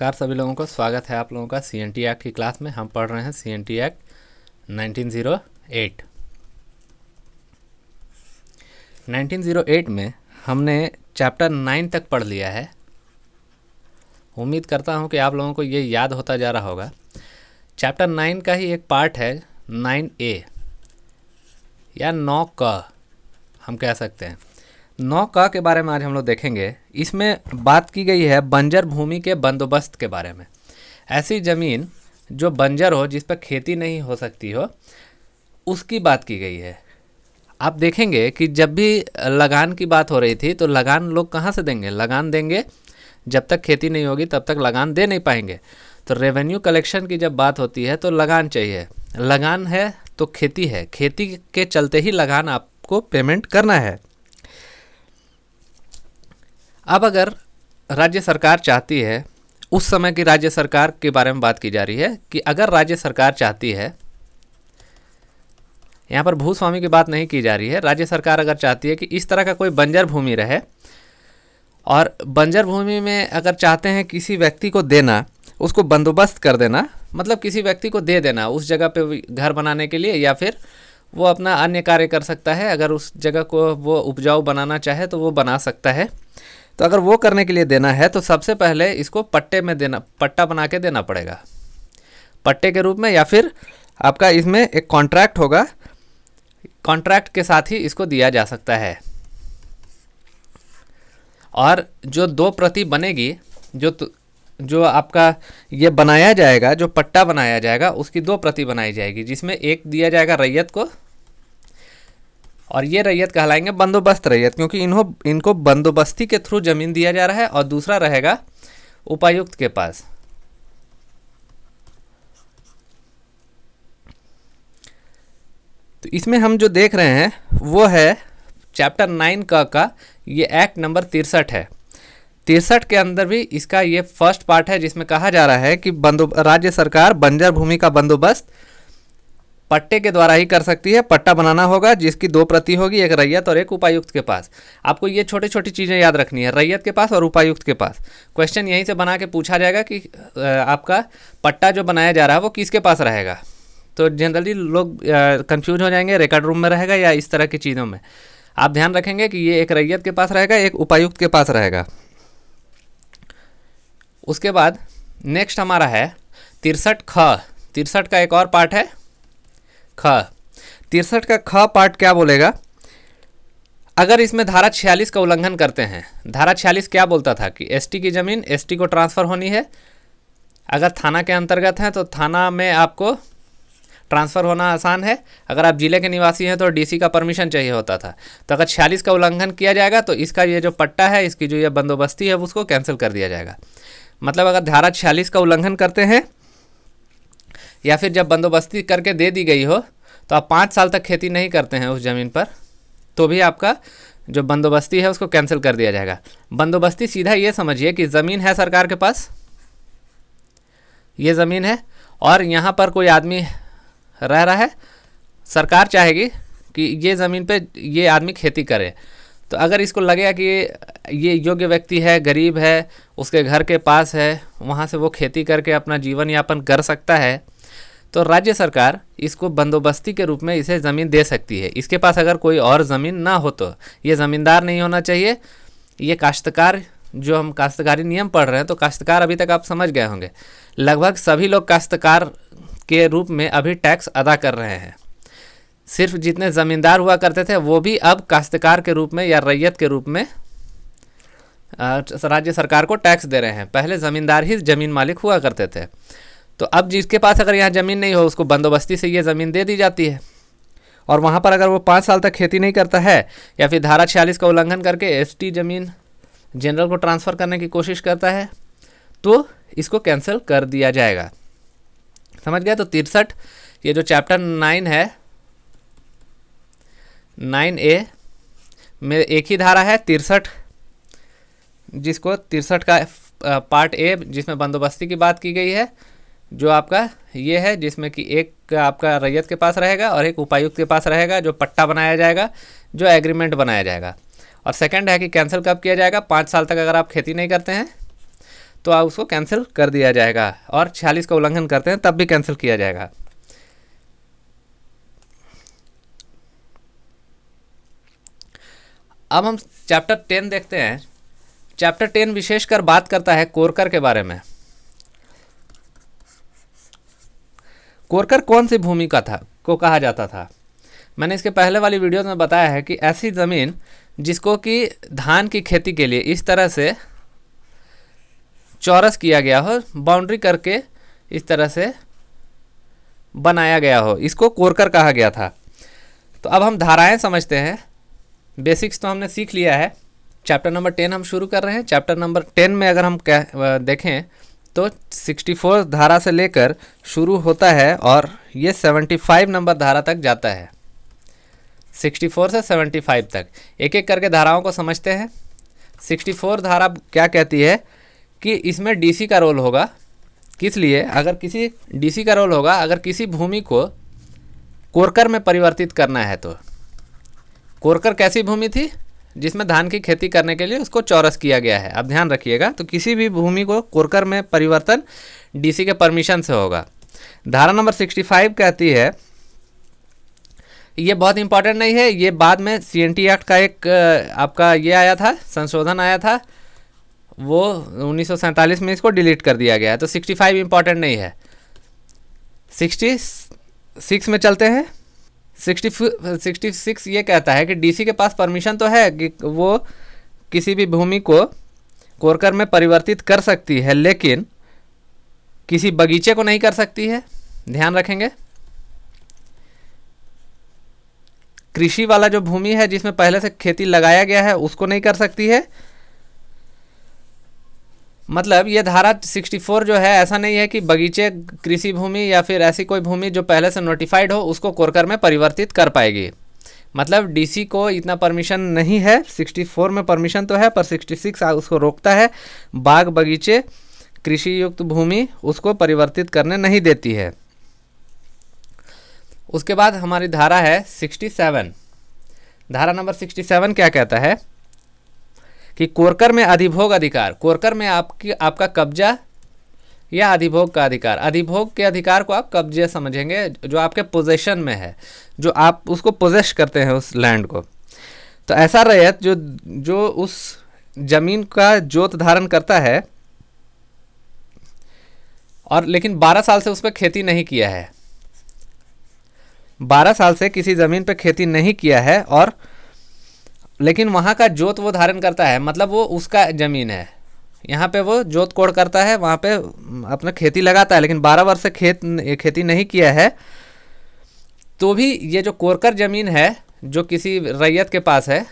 नमस्कार सभी लोगों को, स्वागत है आप लोगों का CNT एक्ट की क्लास में। हम पढ़ रहे हैं CNT एक्ट 1908। 1908 में हमने चैप्टर 9 तक पढ़ लिया है। उम्मीद करता हूं कि आप लोगों को ये याद होता जा रहा होगा। चैप्टर 9 का ही एक पार्ट है 9A या 9 क हम कह सकते हैं। 9 क के बारे में आज हम लोग देखेंगे। इसमें बात की गई है बंजर भूमि के बंदोबस्त के बारे में। ऐसी ज़मीन जो बंजर हो, जिस पर खेती नहीं हो सकती हो, उसकी बात की गई है। आप देखेंगे कि जब भी लगान की बात हो रही थी तो लगान लोग कहाँ से देंगे? लगान देंगे जब तक खेती नहीं होगी तब तक लगान दे नहीं पाएंगे। तो रेवेन्यू कलेक्शन की जब बात होती है तो लगान चाहिए। लगान है तो खेती है, खेती के चलते ही लगान आपको पेमेंट करना है। अब अगर राज्य सरकार चाहती है, उस समय की राज्य सरकार के बारे में बात की जा रही है कि अगर राज्य सरकार चाहती है, यहाँ पर भूस्वामी की बात नहीं की जा रही है, राज्य सरकार अगर चाहती है कि इस तरह का कोई बंजर भूमि रहे और बंजर भूमि में अगर चाहते हैं किसी व्यक्ति को देना, उसको बंदोबस्त कर देना, मतलब किसी व्यक्ति को दे देना उस जगह पे घर बनाने के लिए, या फिर वो अपना अन्य कार्य कर सकता है। अगर उस जगह को वो उपजाऊ बनाना चाहे तो वो बना सकता है। तो अगर वो करने के लिए देना है तो सबसे पहले इसको पट्टे में देना, पट्टा बना के देना पड़ेगा पट्टे के रूप में, या फिर आपका इसमें एक कॉन्ट्रैक्ट होगा, कॉन्ट्रैक्ट के साथ ही इसको दिया जा सकता है। और जो 2 प्रति बनेगी, जो आपका ये बनाया जाएगा, जो पट्टा बनाया जाएगा, उसकी 2 प्रति बनाई जाएगी, जिसमें एक दिया जाएगा रैयत को, और ये रैयत कहलाएंगे बंदोबस्त रैयत, क्योंकि इनको बंदोबस्ती के थ्रू ज़मीन दिया जा रहा है। और दूसरा रहेगा उपायुक्त के पास। तो इसमें हम जो देख रहे हैं वो है चैप्टर 9 का ये एक्ट नंबर 63 है। 63 के अंदर भी इसका ये फर्स्ट पार्ट है, जिसमें कहा जा रहा है कि राज्य सरकार बंजर भूमि का बंदोबस्त पट्टे के द्वारा ही कर सकती है। पट्टा बनाना होगा जिसकी 2 प्रति होगी, एक रैयत और एक उपायुक्त के पास। आपको ये छोटी छोटी चीज़ें याद रखनी है, रैयत के पास और उपायुक्त के पास। क्वेश्चन यहीं से बना के पूछा जाएगा कि आपका पट्टा जो बनाया जा रहा है वो किसके पास रहेगा। तो जनरली लोग कंफ्यूज हो जाएंगे, रिकॉर्ड रूम में रहेगा या इस तरह की चीज़ों में। आप ध्यान रखेंगे कि ये एक रैयत के पास रहेगा, एक उपायुक्त के पास रहेगा। उसके बाद नेक्स्ट हमारा है 63 ख। 63 का एक और पार्ट है ख। 63 का ख पार्ट क्या बोलेगा? अगर इसमें धारा 46 का उल्लंघन करते हैं। धारा 46 क्या बोलता था कि एसटी की ज़मीन एसटी को ट्रांसफ़र होनी है। अगर थाना के अंतर्गत हैं तो थाना में आपको ट्रांसफ़र होना आसान है। अगर आप जिले के निवासी हैं तो डीसी का परमिशन चाहिए होता था। तो अगर 46 का उल्लंघन किया जाएगा तो इसका ये जो पट्टा है, इसकी जो ये बंदोबस्ती है, उसको कैंसिल कर दिया जाएगा। मतलब अगर धारा 46 का उल्लंघन करते हैं या फिर जब बंदोबस्ती करके दे दी गई हो तो आप 5 साल तक खेती नहीं करते हैं उस ज़मीन पर, तो भी आपका जो बंदोबस्ती है उसको कैंसिल कर दिया जाएगा। बंदोबस्ती सीधा ये समझिए कि ज़मीन है सरकार के पास, ये ज़मीन है और यहाँ पर कोई आदमी रह रहा है। सरकार चाहेगी कि ये ज़मीन पे ये आदमी खेती करे। तो अगर इसको लगेगा कि ये योग्य व्यक्ति है, गरीब है, उसके घर के पास है, वहाँ से वो खेती करके अपना जीवन यापन कर सकता है, तो राज्य सरकार इसको बंदोबस्ती के रूप में इसे ज़मीन दे सकती है। इसके पास अगर कोई और ज़मीन ना हो तो ये ज़मींदार नहीं होना चाहिए। ये काश्तकार, जो हम काश्तकारी नियम पढ़ रहे हैं, तो काश्तकार अभी तक आप समझ गए होंगे, लगभग सभी लोग काश्तकार के रूप में अभी टैक्स अदा कर रहे हैं। सिर्फ जितने ज़मींदार हुआ करते थे वो भी अब काश्तकार के रूप में या रैयत के रूप में राज्य सरकार को टैक्स दे रहे हैं। पहले ज़मींदार ही ज़मीन मालिक हुआ करते थे। तो अब जिसके पास अगर यहाँ ज़मीन नहीं हो उसको बंदोबस्ती से ये ज़मीन दे दी जाती है। और वहाँ पर अगर वो 5 साल तक खेती नहीं करता है या फिर धारा 46 का उल्लंघन करके एसटी ज़मीन जनरल को ट्रांसफ़र करने की कोशिश करता है तो इसको कैंसिल कर दिया जाएगा। समझ गया? तो 63 ये जो चैप्टर 9 है 9A में एक ही धारा है 63, जिसको 63 का पार्ट ए, जिसमें बंदोबस्ती की बात की गई है, जो आपका ये है, जिसमें कि एक आपका रैयत के पास रहेगा और एक उपायुक्त के पास रहेगा, जो पट्टा बनाया जाएगा, जो एग्रीमेंट बनाया जाएगा। और सेकंड है कि कैंसिल कब किया जाएगा? 5 साल तक अगर आप खेती नहीं करते हैं तो आप उसको कैंसिल कर दिया जाएगा, और 46 का उल्लंघन करते हैं तब भी कैंसिल किया जाएगा। अब हम चैप्टर 10 देखते हैं। चैप्टर 10 विशेषकर बात करता है कोरकर के बारे में। कोरकर कौन सी भूमि का था को कहा जाता था? मैंने इसके पहले वाली वीडियो में बताया है कि ऐसी ज़मीन जिसको कि धान की खेती के लिए इस तरह से चौरस किया गया हो, बाउंड्री करके इस तरह से बनाया गया हो, इसको कोरकर कहा गया था। तो अब हम धाराएं समझते हैं। बेसिक्स तो हमने सीख लिया है। चैप्टर नंबर 10 हम शुरू कर रहे हैं। चैप्टर नंबर 10 में अगर हम देखें तो 64 धारा से लेकर शुरू होता है और ये 75 नंबर धारा तक जाता है। 64 से 75 तक एक एक करके धाराओं को समझते हैं। 64 धारा क्या कहती है कि इसमें डीसी का रोल होगा। किस लिए? अगर किसी डीसी का रोल होगा अगर किसी भूमि को कोरकर में परिवर्तित करना है तो। कोरकर कैसी भूमि थी? जिसमें धान की खेती करने के लिए उसको चौरस किया गया है। अब ध्यान रखिएगा, तो किसी भी भूमि को कोरकर में परिवर्तन डीसी के परमिशन से होगा। धारा नंबर 65 कहती है, ये बहुत इंपॉर्टेंट नहीं है, ये बाद में सीएनटी एक्ट का एक आपका ये आया था, संशोधन आया था, वो 1947 में इसको डिलीट कर दिया गया है। तो 65 इंपॉर्टेंट नहीं है। 66 में चलते हैं। 66 ये कहता है कि डीसी के पास परमिशन तो है कि वो किसी भी भूमि को कोरकर में परिवर्तित कर सकती है, लेकिन किसी बगीचे को नहीं कर सकती है। ध्यान रखेंगे, कृषि वाला जो भूमि है जिसमें पहले से खेती लगाया गया है उसको नहीं कर सकती है। मतलब ये धारा 64 जो है ऐसा नहीं है कि बगीचे, कृषि भूमि या फिर ऐसी कोई भूमि जो पहले से नोटिफाइड हो उसको कोरकर में परिवर्तित कर पाएगी। मतलब डीसी को इतना परमिशन नहीं है। 64 में परमिशन तो है पर 66 उसको रोकता है। बाग, बगीचे, कृषि युक्त भूमि उसको परिवर्तित करने नहीं देती है। उसके बाद हमारी धारा है 67। धारा नंबर 67 क्या कहता है कि कोरकर में अधिभोग अधिकार, कोरकर में आपका कब्जा या अधिभोग का अधिकार। अधिभोग के अधिकार को आप कब्जे समझेंगे, जो आपके पोजेशन में है, जो आप उसको पोजेस करते हैं उस लैंड को। तो ऐसा रैयत जो उस जमीन का जोत धारण करता है और लेकिन 12 साल से उस पर खेती नहीं किया है, 12 साल से किसी ज़मीन पर खेती नहीं किया है, और लेकिन वहाँ का जोत वो धारण करता है, मतलब वो उसका ज़मीन है, यहाँ पे वो जोत कोड़ करता है, वहाँ पे अपना खेती लगाता है, लेकिन 12 वर्ष से खेती नहीं किया है, तो भी ये जो कोरकर ज़मीन है जो किसी रैयत के पास है,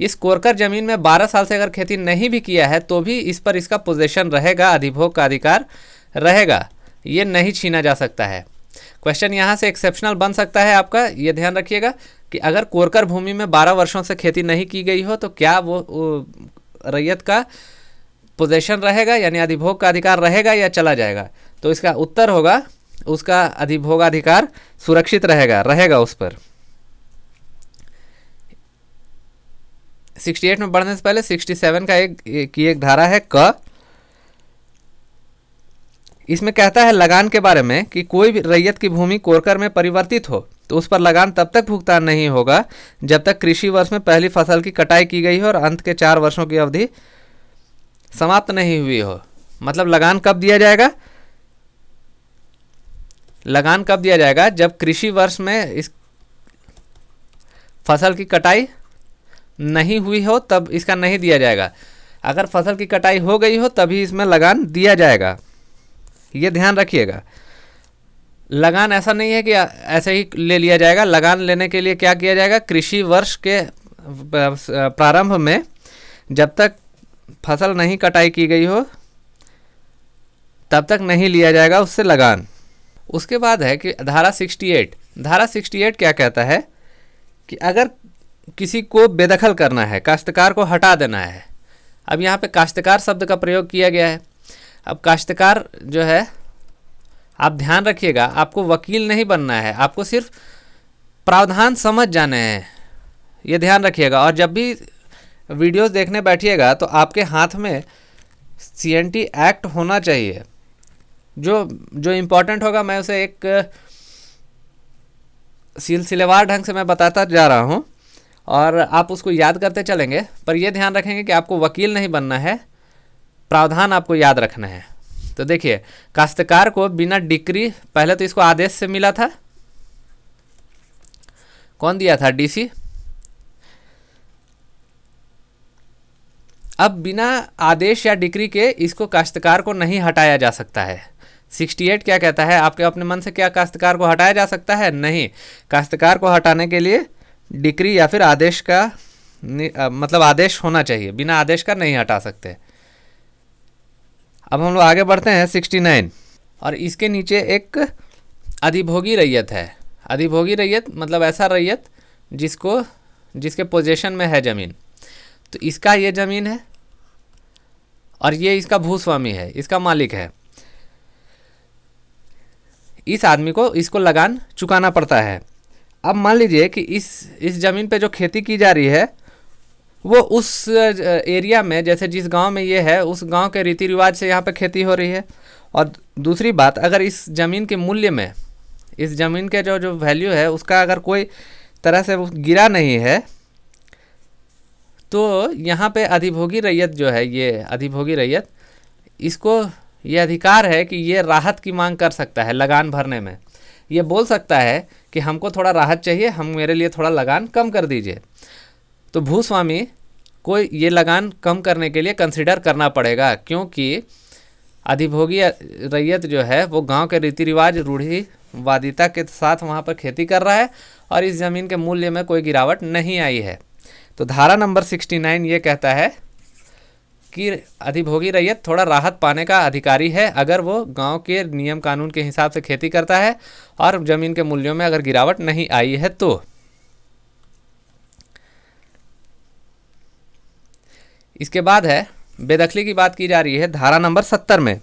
इस कोरकर ज़मीन में 12 साल से अगर खेती नहीं भी किया है तो भी इस पर इसका पोजेशन रहेगा, अधिभोग का अधिकार रहेगा, ये नहीं छीना जा सकता है। क्वेश्चन यहाँ से एक्सेप्शनल बन सकता है आपका, ये ध्यान रखिएगा कि अगर कोरकर भूमि में 12 वर्षों से खेती नहीं की गई हो तो क्या वो रैयत का पोजेशन रहेगा, यानी अधिभोग का अधिकार रहेगा या चला जाएगा? तो इसका उत्तर होगा उसका अधिभोगाधिकार सुरक्षित रहेगा उस पर। 68 में बढ़ने से पहले 67 का एक धारा है क। इसमें कहता है लगान के बारे में कि कोई भी रैयत की भूमि कोरकर में परिवर्तित हो तो उस पर लगान तब तक भुगतान नहीं होगा जब तक कृषि वर्ष में पहली फसल की कटाई की गई हो और अंत के 4 वर्षों की अवधि समाप्त नहीं हुई हो। मतलब लगान कब दिया जाएगा? लगान कब दिया जाएगा? जब कृषि वर्ष में इस फसल की कटाई नहीं हुई हो तब इसका नहीं दिया जाएगा। अगर फसल की कटाई हो गई हो तभी इसमें लगान दिया जाएगा, ये ध्यान रखिएगा। लगान ऐसा नहीं है कि ऐसे ही ले लिया जाएगा। लगान लेने के लिए क्या किया जाएगा? कृषि वर्ष के प्रारंभ में जब तक फसल नहीं कटाई की गई हो तब तक नहीं लिया जाएगा उससे लगान। उसके बाद है कि धारा 68। धारा 68 क्या कहता है कि अगर किसी को बेदखल करना है, काश्तकार को हटा देना है। अब यहाँ पे काश्तकार शब्द का प्रयोग किया गया है। अब काश्तकार जो है, आप ध्यान रखिएगा, आपको वकील नहीं बनना है, आपको सिर्फ प्रावधान समझ जाने हैं, ये ध्यान रखिएगा। और जब भी वीडियोस देखने बैठिएगा तो आपके हाथ में CNT एक्ट होना चाहिए। जो जो इम्पोर्टेंट होगा मैं उसे एक सिलसिलेवार ढंग से मैं बताता जा रहा हूँ और आप उसको याद करते चलेंगे। पर यह ध्यान रखेंगे कि आपको वकील नहीं बनना है, प्रावधान आपको याद रखना है। तो देखिए, काश्तकार को बिना डिक्री, पहले तो इसको आदेश से मिला था, कौन दिया था? DC। अब बिना आदेश या डिक्री के इसको काश्तकार को नहीं हटाया जा सकता है। 68 क्या कहता है? आपके अपने मन से क्या काश्तकार को हटाया जा सकता है? नहीं। काश्तकार को हटाने के लिए डिक्री या फिर आदेश का मतलब आदेश होना चाहिए, बिना आदेश का नहीं हटा सकते। अब हम लोग आगे बढ़ते हैं 69, और इसके नीचे एक अधिभोगी रैयत है। अधिभोगी रैयत मतलब ऐसा रैयत जिसके पोजीशन में है ज़मीन। तो इसका ये ज़मीन है और ये इसका भूस्वामी है, इसका मालिक है। इस आदमी को इसको लगान चुकाना पड़ता है। अब मान लीजिए कि इस ज़मीन पे जो खेती की जा रही है वो उस एरिया में, जैसे जिस गांव में ये है, उस गांव के रीति रिवाज से यहाँ पे खेती हो रही है। और दूसरी बात, अगर इस ज़मीन के मूल्य में, इस ज़मीन के जो वैल्यू है उसका अगर कोई तरह से गिरा नहीं है, तो यहाँ पे अधिभोगी रैयत जो है, ये अधिभोगी रैयत, इसको ये अधिकार है कि ये राहत की मांग कर सकता है लगान भरने में। ये बोल सकता है कि हमको थोड़ा राहत चाहिए, हम मेरे लिए थोड़ा लगान कम कर दीजिए। तो भूस्वामी को ये लगान कम करने के लिए कंसिडर करना पड़ेगा, क्योंकि अधिभोगी रैयत जो है वो गांव के रीति रिवाज, रूढ़िवादिता के साथ वहाँ पर खेती कर रहा है और इस ज़मीन के मूल्य में कोई गिरावट नहीं आई है। तो धारा नंबर 69 ये कहता है कि अधिभोगी रैयत थोड़ा राहत पाने का अधिकारी है अगर वो गांव के नियम कानून के हिसाब से खेती करता है और ज़मीन के मूल्यों में अगर गिरावट नहीं आई है तो। इसके बाद है बेदखली की बात की जा रही है धारा नंबर 70 में,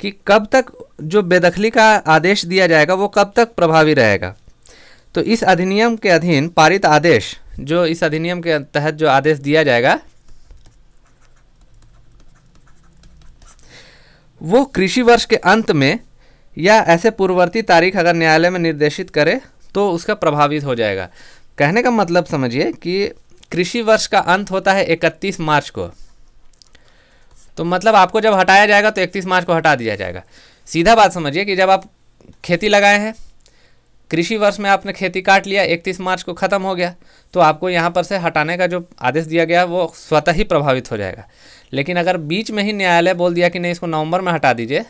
कि कब तक जो बेदखली का आदेश दिया जाएगा वो कब तक प्रभावी रहेगा। तो इस अधिनियम के अधीन पारित आदेश, जो इस अधिनियम के तहत जो आदेश दिया जाएगा वो कृषि वर्ष के अंत में या ऐसे पूर्ववर्ती तारीख अगर न्यायालय में निर्देशित करे तो उसका प्रभावित हो जाएगा। कहने का मतलब समझिए कि कृषि वर्ष का अंत होता है 31 मार्च को, तो मतलब आपको जब हटाया जाएगा तो 31 मार्च को हटा दिया जाएगा। सीधा बात समझिए कि जब आप खेती लगाए हैं, कृषि वर्ष में आपने खेती काट लिया, 31 मार्च को ख़त्म हो गया, तो आपको यहाँ पर से हटाने का जो आदेश दिया गया वो स्वतः ही प्रभावित हो जाएगा। लेकिन अगर बीच में ही न्यायालय बोल दिया कि नहीं इसको नवंबर में हटा दीजिए,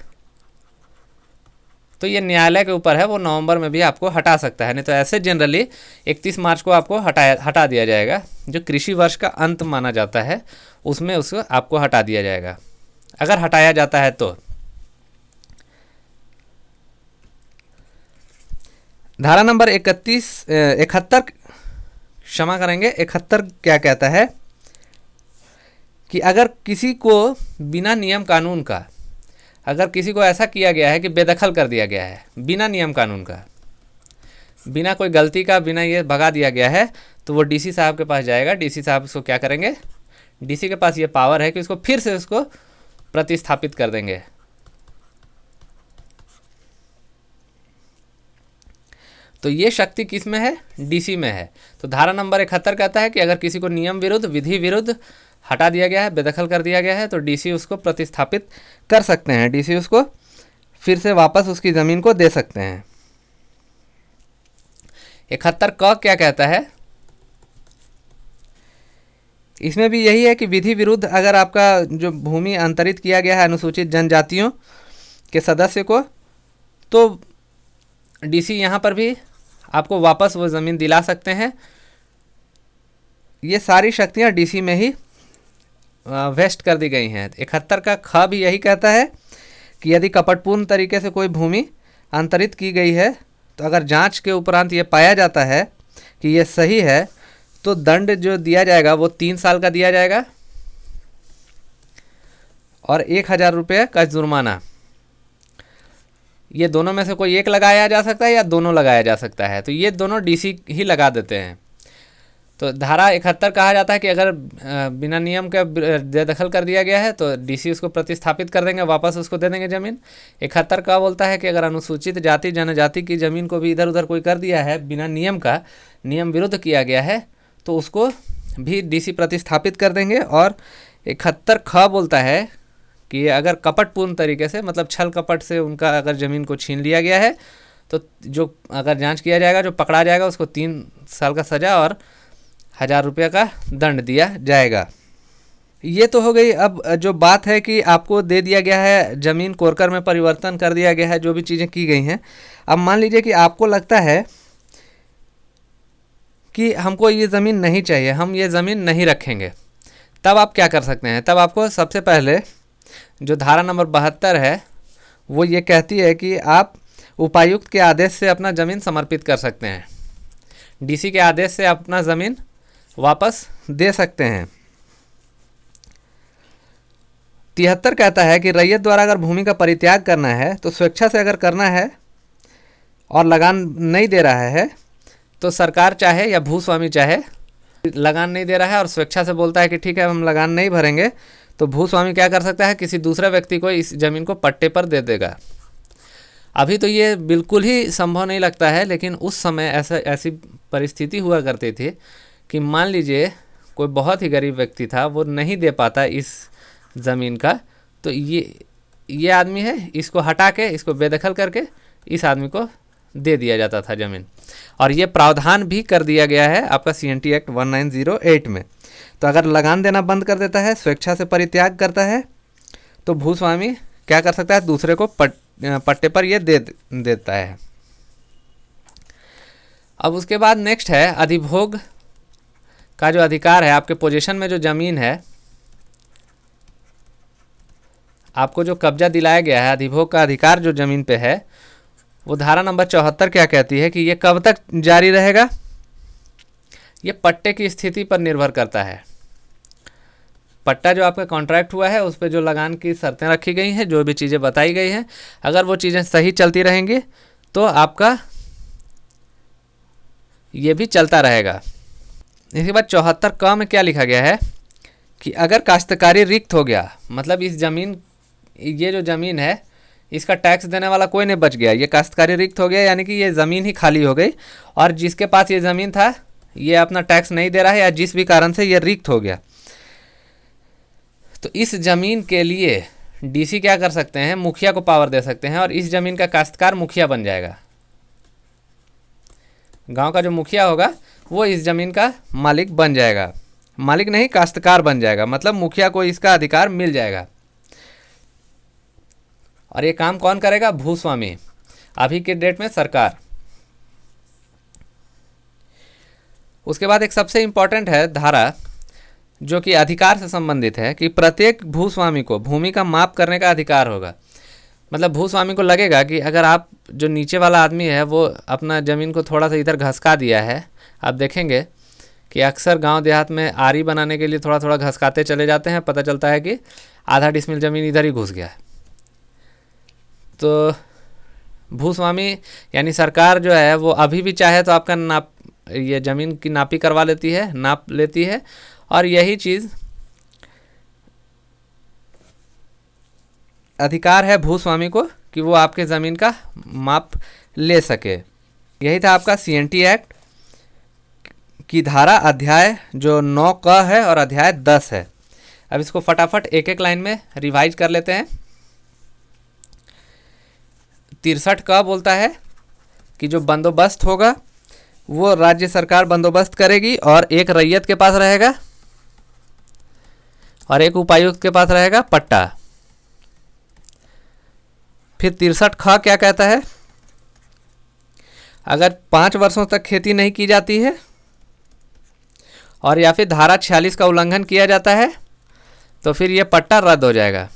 तो ये न्यायालय के ऊपर है, वो नवंबर में भी आपको हटा सकता है। नहीं तो ऐसे जनरली 31 मार्च को आपको हटा दिया जाएगा। जो कृषि वर्ष का अंत माना जाता है उसमें उसको आपको हटा दिया जाएगा, अगर हटाया जाता है तो। धारा नंबर 71 क्षमा करेंगे 71 क्या कहता है कि अगर किसी को बिना नियम कानून का, अगर किसी को ऐसा किया गया है कि बेदखल कर दिया गया है बिना नियम कानून का, बिना कोई गलती का, बिना ये भगा दिया गया है, तो वो DC साहब के पास जाएगा। DC साहब उसको क्या करेंगे, DC के पास ये पावर है कि उसको फिर से उसको प्रतिस्थापित कर देंगे। तो ये शक्ति किस में है? DC में है। तो धारा नंबर 71 कहता है कि अगर किसी को नियम विरुद्ध, विधि विरुद्ध हटा दिया गया है, बेदखल कर दिया गया है, तो DC उसको प्रतिस्थापित कर सकते हैं, DC उसको फिर से वापस उसकी ज़मीन को दे सकते हैं। 71 क क्या कहता है? इसमें भी यही है कि विधि विरुद्ध अगर आपका जो भूमि अंतरित किया गया है अनुसूचित जनजातियों के सदस्य को, तो DC यहाँ पर भी आपको वापस वो ज़मीन दिला सकते हैं। ये सारी शक्तियाँ DC में ही वेस्ट कर दी गई हैं। 71 का ख भी यही कहता है कि यदि कपटपूर्ण तरीके से कोई भूमि अंतरित की गई है, तो अगर जांच के उपरांत ये पाया जाता है कि ये सही है, तो दंड जो दिया जाएगा वो 3 साल का दिया जाएगा और 1000 रुपये का जुर्माना। ये दोनों में से कोई एक लगाया जा सकता है या दोनों लगाया जा सकता है, तो ये दोनों DC ही लगा देते हैं। तो धारा 71 कहा जाता है कि अगर बिना नियम के बेदखल कर दिया गया है तो डीसी उसको प्रतिस्थापित कर देंगे, वापस उसको दे देंगे ज़मीन। 71 का बोलता है कि अगर अनुसूचित जाति जनजाति की ज़मीन को भी इधर उधर कोई कर दिया है बिना नियम का, नियम विरुद्ध किया गया है, तो उसको भी डीसी प्रतिस्थापित कर देंगे। और 71 ख बोलता है कि अगर कपटपूर्ण तरीके से, मतलब छल कपट से उनका अगर ज़मीन को छीन लिया गया है तो जो अगर जांच किया जाएगा, जो पकड़ा जाएगा उसको 3 साल का सज़ा और 1000 रुपये का दंड दिया जाएगा। ये तो हो गई। अब जो बात है कि आपको दे दिया गया है ज़मीन, कोरकर में परिवर्तन कर दिया गया है, जो भी चीज़ें की गई हैं। अब मान लीजिए कि आपको लगता है कि हमको ये ज़मीन नहीं चाहिए, हम ये ज़मीन नहीं रखेंगे, तब आप क्या कर सकते हैं? तब आपको सबसे पहले जो धारा नंबर 72 है वो ये कहती है कि आप उपायुक्त के आदेश से अपना ज़मीन समर्पित कर सकते हैं, डीसी के आदेश से अपना ज़मीन वापस दे सकते हैं। 73 कहता है कि रैयत द्वारा अगर भूमि का परित्याग करना है तो स्वेच्छा से अगर करना है और लगान नहीं दे रहा है तो सरकार चाहे या भूस्वामी चाहे, लगान नहीं दे रहा है और स्वेच्छा से बोलता है कि ठीक है हम लगान नहीं भरेंगे, तो भूस्वामी क्या कर सकता है? किसी दूसरे व्यक्ति को इस ज़मीन को पट्टे पर दे देगा। अभी तो ये बिल्कुल ही संभव नहीं लगता है, लेकिन उस समय ऐसी परिस्थिति हुआ करती थी कि मान लीजिए कोई बहुत ही गरीब व्यक्ति था, वो नहीं दे पाता इस ज़मीन का, तो ये आदमी है, इसको हटा के, इसको बेदखल करके इस आदमी को दे दिया जाता था ज़मीन। और ये प्रावधान भी कर दिया गया है आपका CNT एक्ट 1908 में। तो अगर लगान देना बंद कर देता है, स्वेच्छा से परित्याग करता है, तो भूस्वामी क्या कर सकता है? दूसरे को पट्टे पर ये दे देता है। अब उसके बाद नेक्स्ट है अधिभोग का जो अधिकार है। आपके पोजीशन में जो ज़मीन है, आपको जो कब्जा दिलाया गया है, अधिभोग का अधिकार जो ज़मीन पे है, वो धारा नंबर 74 क्या कहती है कि ये कब तक जारी रहेगा? ये पट्टे की स्थिति पर निर्भर करता है। पट्टा जो आपका कॉन्ट्रैक्ट हुआ है उस पर जो लगान की शर्तें रखी गई हैं, जो भी चीज़ें बताई गई हैं, अगर वो चीज़ें सही चलती रहेंगी तो आपका ये भी चलता रहेगा। इसके बाद 74 क में क्या लिखा गया है कि अगर काश्तकारी रिक्त हो गया, मतलब इस ज़मीन, ये जो ज़मीन है इसका टैक्स देने वाला कोई नहीं बच गया, ये काश्तकारी रिक्त हो गया, यानी कि ये ज़मीन ही खाली हो गई, और जिसके पास ये ज़मीन था ये अपना टैक्स नहीं दे रहा है या जिस भी कारण से ये रिक्त हो गया, तो इस ज़मीन के लिए डीसी क्या कर सकते हैं? मुखिया को पावर दे सकते हैं और इस ज़मीन का काश्तकार मुखिया बन जाएगा। गांव का जो मुखिया होगा वो इस ज़मीन का मालिक बन जाएगा, मालिक नहीं काश्तकार बन जाएगा, मतलब मुखिया को इसका अधिकार मिल जाएगा। और ये काम कौन करेगा? भूस्वामी, अभी के डेट में सरकार। उसके बाद एक सबसे इम्पॉर्टेंट है धारा जो कि अधिकार से संबंधित है कि प्रत्येक भूस्वामी को भूमि का माप करने का अधिकार होगा। मतलब भूस्वामी को लगेगा कि अगर आप जो नीचे वाला आदमी है वो अपना ज़मीन को थोड़ा सा इधर घसका दिया है, आप देखेंगे कि अक्सर गांव देहात में आरी बनाने के लिए थोड़ा थोड़ा घसकाते चले जाते हैं, पता चलता है कि आधा डिसमिल ज़मीन इधर ही घुस गया है। तो भूस्वामी यानी सरकार जो है वो अभी भी चाहे तो आपका नाप, ये ज़मीन की नापी करवा लेती है, नाप लेती है, और यही चीज़ अधिकार है भूस्वामी को कि वो आपके ज़मीन का माप ले सके। यही था आपका CNT एक्ट की धारा, अध्याय जो 9 क है और अध्याय 10 है। अब इसको फटाफट एक एक लाइन में रिवाइज कर लेते हैं। 63 क बोलता है कि जो बंदोबस्त होगा वो राज्य सरकार बंदोबस्त करेगी और एक रैयत के पास रहेगा और एक उपायुक्त के पास रहेगा पट्टा। फिर 63 ख क्या कहता है? अगर 5 वर्षों तक खेती नहीं की जाती है और या फिर धारा 46 का उल्लंघन किया जाता है तो फिर यह पट्टा रद्द हो जाएगा।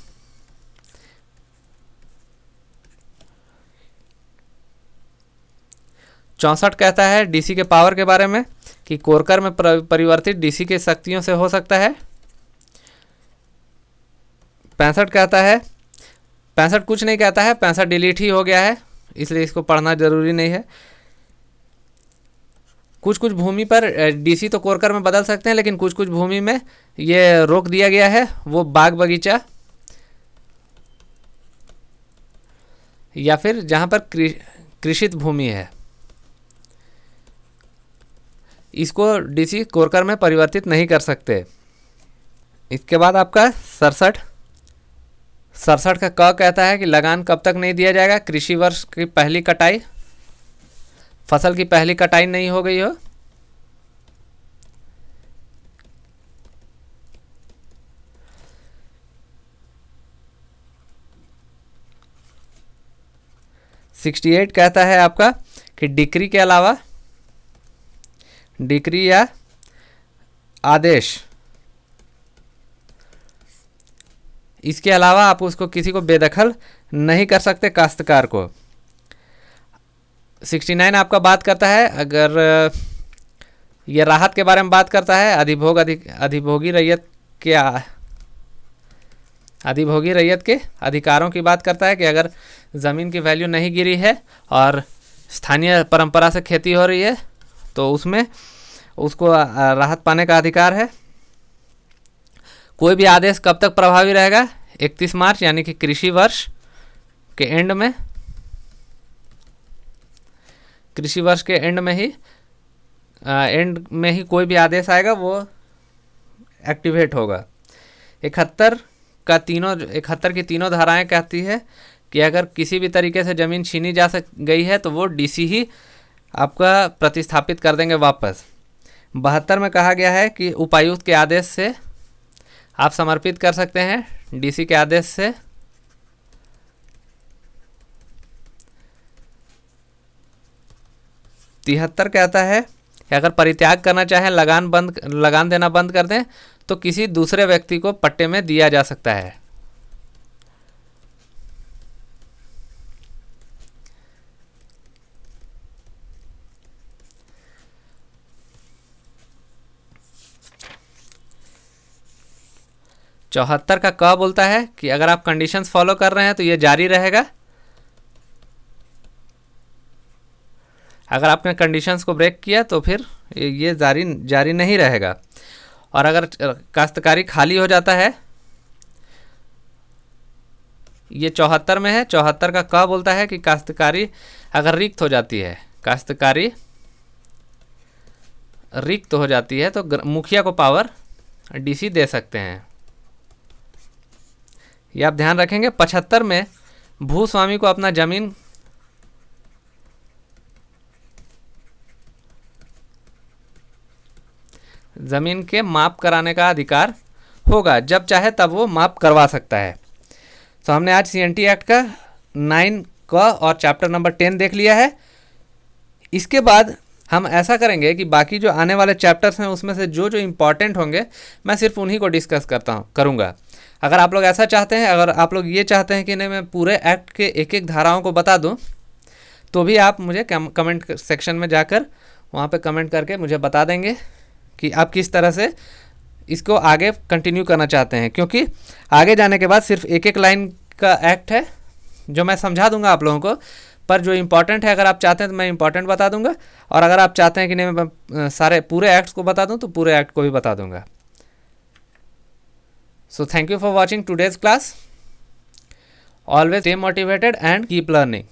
चौंसठ कहता है डीसी के पावर के बारे में कि कोरकर में परिवर्तित डीसी के शक्तियों से हो सकता है। 65 कहता है, 65 कुछ नहीं कहता है, 65 डिलीट ही हो गया है, इसलिए इसको पढ़ना जरूरी नहीं है। कुछ कुछ भूमि पर डीसी तो कोरकर में बदल सकते हैं, लेकिन कुछ कुछ भूमि में ये रोक दिया गया है, वो बाग बगीचा या फिर जहाँ पर कृषित भूमि है, इसको डीसी कोरकर में परिवर्तित नहीं कर सकते। इसके बाद आपका 67 का क कहता है कि लगान कब तक नहीं दिया जाएगा? कृषि वर्ष की पहली कटाई, फसल की पहली कटाई नहीं हो गई हो, सिक्सटी 68 कहता है आपका कि डिक्री के अलावा, डिक्री या आदेश, इसके अलावा आप उसको किसी को बेदखल नहीं कर सकते काश्तकार को। 69 आपका बात करता है, अगर ये राहत के बारे में बात करता है, अधिभोगी रैयत के अधिकारों की बात करता है कि अगर ज़मीन की वैल्यू नहीं गिरी है और स्थानीय परंपरा से खेती हो रही है तो उसमें उसको राहत पाने का अधिकार है। कोई भी आदेश कब तक प्रभावी रहेगा? 31 मार्च यानी कि कृषि वर्ष के एंड में, कृषि वर्ष के एंड में ही कोई भी आदेश आएगा वो एक्टिवेट होगा। 71 की तीनों धाराएं कहती है कि अगर किसी भी तरीके से ज़मीन छीनी जा गई है तो वो डीसी ही आपका प्रतिस्थापित कर देंगे वापस। 72 में कहा गया है कि उपायुक्त के आदेश से आप समर्पित कर सकते हैं, डीसी के आदेश से। तिहत्तर कहता है कि अगर परित्याग करना चाहें, लगान देना बंद कर दें तो किसी दूसरे व्यक्ति को पट्टे में दिया जा सकता है। चौहत्तर का क बोलता है कि अगर आप कंडीशंस फॉलो कर रहे हैं तो ये जारी रहेगा, अगर आपने कंडीशंस को ब्रेक किया तो फिर ये जारी नहीं रहेगा। और अगर काश्तकारी खाली हो जाता है, ये 74 में है। 74 का क बोलता है कि काश्तकारी अगर रिक्त हो जाती है, काश्तकारी रिक्त हो जाती है तो मुखिया को पावर डीसी दे सकते हैं, ये आप ध्यान रखेंगे। 75 में भूस्वामी को अपना जमीन के माप कराने का अधिकार होगा, जब चाहे तब वो माप करवा सकता है। तो हमने आज सीएनटी एक्ट का 9 क और चैप्टर नंबर 10 देख लिया है। इसके बाद हम ऐसा करेंगे कि बाकी जो आने वाले चैप्टर्स हैं उसमें से जो इम्पॉर्टेंट होंगे मैं सिर्फ उन्हीं को डिस्कस करूँगा। अगर आप लोग ऐसा चाहते हैं, अगर आप लोग ये चाहते हैं कि नहीं मैं पूरे एक्ट के एक एक धाराओं को बता दूं, तो भी आप मुझे कमेंट सेक्शन में जाकर वहाँ पे कमेंट करके मुझे बता देंगे कि आप किस तरह से इसको आगे कंटिन्यू करना चाहते हैं, क्योंकि आगे जाने के बाद सिर्फ एक एक लाइन का एक्ट है जो मैं समझा दूंगा आप लोगों को, पर जो इम्पॉर्टेंट है अगर आप चाहते हैं तो मैं इम्पॉर्टेंट बता दूंगा, और अगर आप चाहते हैं कि नहीं मैं सारे पूरे एक्ट्स को बता दूं तो पूरे एक्ट को भी बता दूंगा। So thank you for watching today's class. Always stay motivated and keep learning.